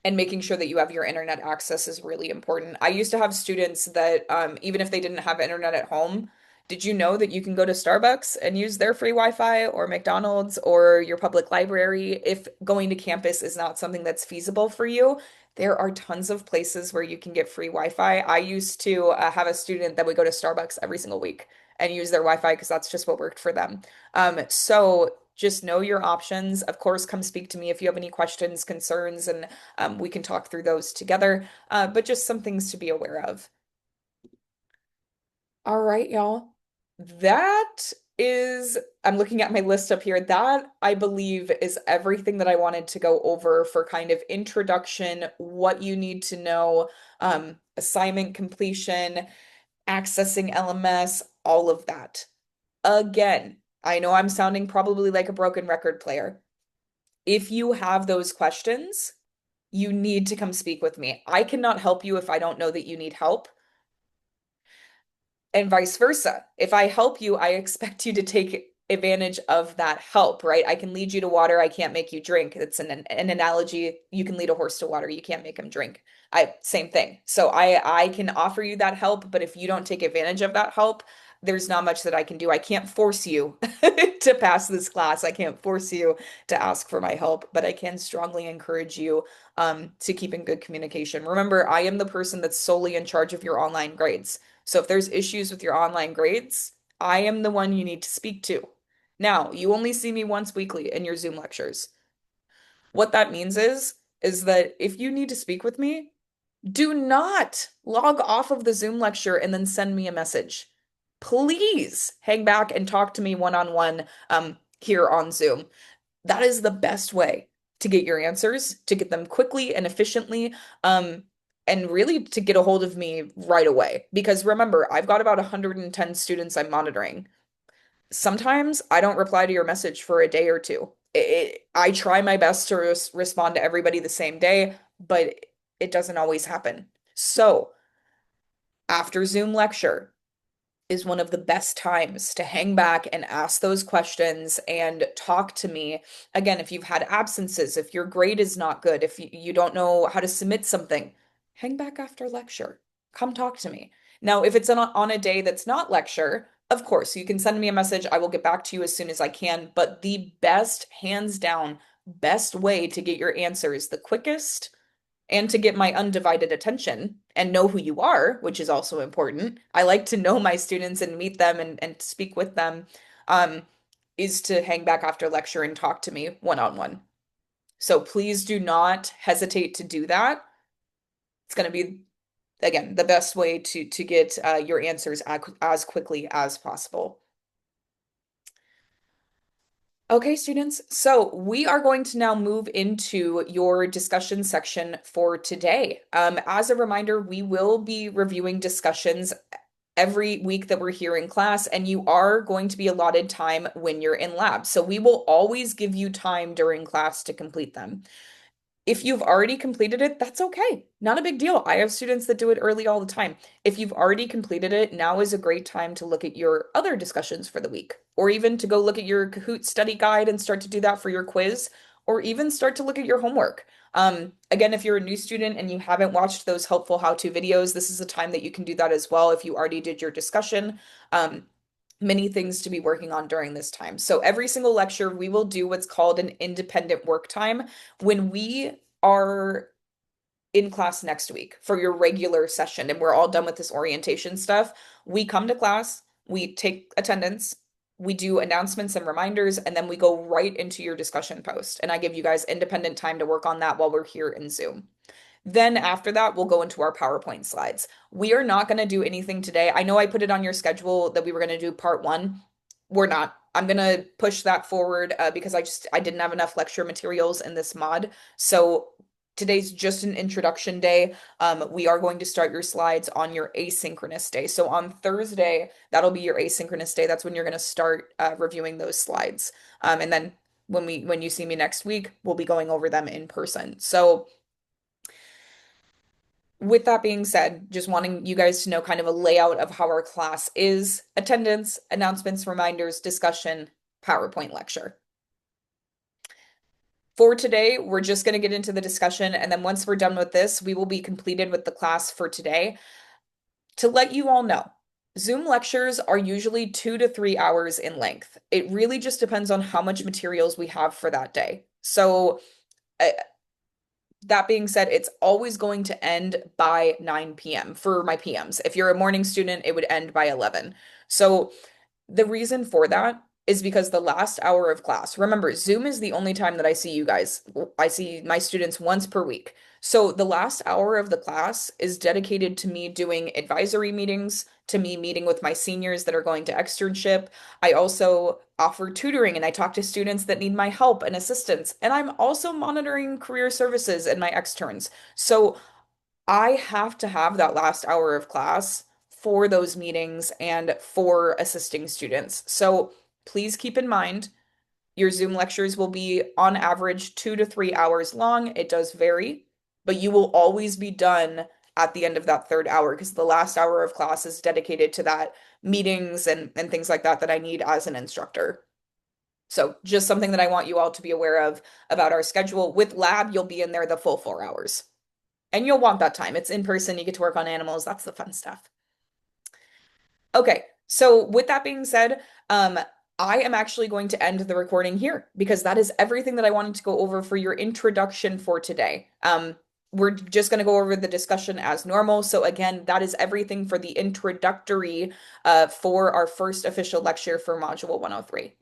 and making sure that you have your internet access is really important. I used to have students that, even if they didn't have internet at home, did you know that you can go to Starbucks and use their free Wi-Fi or McDonald's or your public library if going to campus is not something that's feasible for you? There are tons of places where you can get free Wi-Fi. I used to have a student that would go to Starbucks every single week and use their Wi-Fi because that's just what worked for them. So just know your options. Of course, come speak to me if you have any questions, concerns, and we can talk through those together. But just some things to be aware of. All right, y'all. That is, I'm looking at my list up here. That I believe is everything that I wanted to go over for kind of introduction, what you need to know, assignment completion, accessing LMS, all of that. Again, I know I'm sounding probably like a broken record player. If you have those questions, you need to come speak with me. I cannot help you if I don't know that you need help, and vice versa. If I help you, I expect you to take advantage of that help, right? I can lead you to water, I can't make you drink. It's an analogy. You can lead a horse to water, you can't make him drink. Same thing. So I can offer you that help, but if you don't take advantage of that help, there's not much that I can do. I can't force you to pass this class. I can't force you to ask for my help, but I can strongly encourage you to keep in good communication. Remember, I am the person that's solely in charge of your online grades. So if there's issues with your online grades, I am the one you need to speak to. Now, you only see me once weekly in your Zoom lectures. What that means is that if you need to speak with me, do not log off of the Zoom lecture and then send me a message. Please hang back and talk to me one-on-one here on Zoom. That is the best way to get your answers, to get them quickly and efficiently, and really to get a hold of me right away. Because remember, I've got about 110 students I'm monitoring. Sometimes I don't reply to your message for a day or two. I try my best to respond to everybody the same day, but it doesn't always happen. So after Zoom lecture, is one of the best times to hang back and ask those questions and talk to me. Again, if you've had absences, if your grade is not good, if you don't know how to submit something, hang back after lecture. Come talk to me. Now, if it's on a day that's not lecture, of course, you can send me a message. I will get back to you as soon as I can. But the best, hands down, best way to get your answers the quickest and to get my undivided attention and know who you are, which is also important. I like to know my students and meet them and speak with them, um, is to hang back after lecture and talk to me one-on-one. So please do not hesitate to do that. It's going to be, again, the best way to get your answers as quickly as possible. Okay, students, so we are going to now move into your discussion section for today. As a reminder, we will be reviewing discussions every week that we're here in class, and you are going to be allotted time when you're in lab. So we will always give you time during class to complete them. If you've already completed it, that's okay. Not a big deal. I have students that do it early all the time. If you've already completed it, now is a great time to look at your other discussions for the week, or even to go look at your Kahoot study guide and start to do that for your quiz, or even start to look at your homework. Again, if you're a new student and you haven't watched those helpful how-to videos, this is the time that you can do that as well if you already did your discussion. Many things to be working on during this time. So every single lecture, we will do what's called an independent work time. When we are in class next week for your regular session and we're all done with this orientation stuff, we come to class, we take attendance, we do announcements and reminders, and then we go right into your discussion post. And I give you guys independent time to work on that while we're here in Zoom. Then after that, we'll go into our PowerPoint slides. We are not going to do anything today. I know I put it on your schedule that we were going to do part one. We're not. I'm going to push that forward because I didn't have enough lecture materials in this mod. So today's just an introduction day. We are going to start your slides on your asynchronous day. So on Thursday, that'll be your asynchronous day. That's when you're going to start reviewing those slides. And then when you see me next week, we'll be going over them in person. So with that being said, just wanting you guys to know kind of a layout of how our class is: attendance, announcements, reminders, discussion, PowerPoint lecture. For today, we're just going to get into the discussion, and then once we're done with this, we will be completed with the class for today. To let you all know, Zoom lectures are usually 2 to 3 hours in length. It really just depends on how much materials we have for that day. So, that being said, it's always going to end by 9 p.m. for my PMs. If you're a morning student, it would end by 11. So the reason for that is because the last hour of class, remember, Zoom is the only time that I see you guys. I see my students once per week. So the last hour of the class is dedicated to me doing advisory meetings, to me meeting with my seniors that are going to externship. I also offer tutoring and I talk to students that need my help and assistance. And I'm also monitoring career services and my externs. So I have to have that last hour of class for those meetings and for assisting students. So please keep in mind your Zoom lectures will be on average 2 to 3 hours long. It does vary, but you will always be done at the end of that third hour because the last hour of class is dedicated to that meetings and things like that that I need as an instructor. So just something that I want you all to be aware of about our schedule. With lab, you'll be in there the full 4 hours. And you'll want that time. It's in person, you get to work on animals. That's the fun stuff. Okay, so with that being said, I am actually going to end the recording here because that is everything that I wanted to go over for your introduction for today. We're just going to go over the discussion as normal. So again, that is everything for the introductory for our first official lecture for Module 103.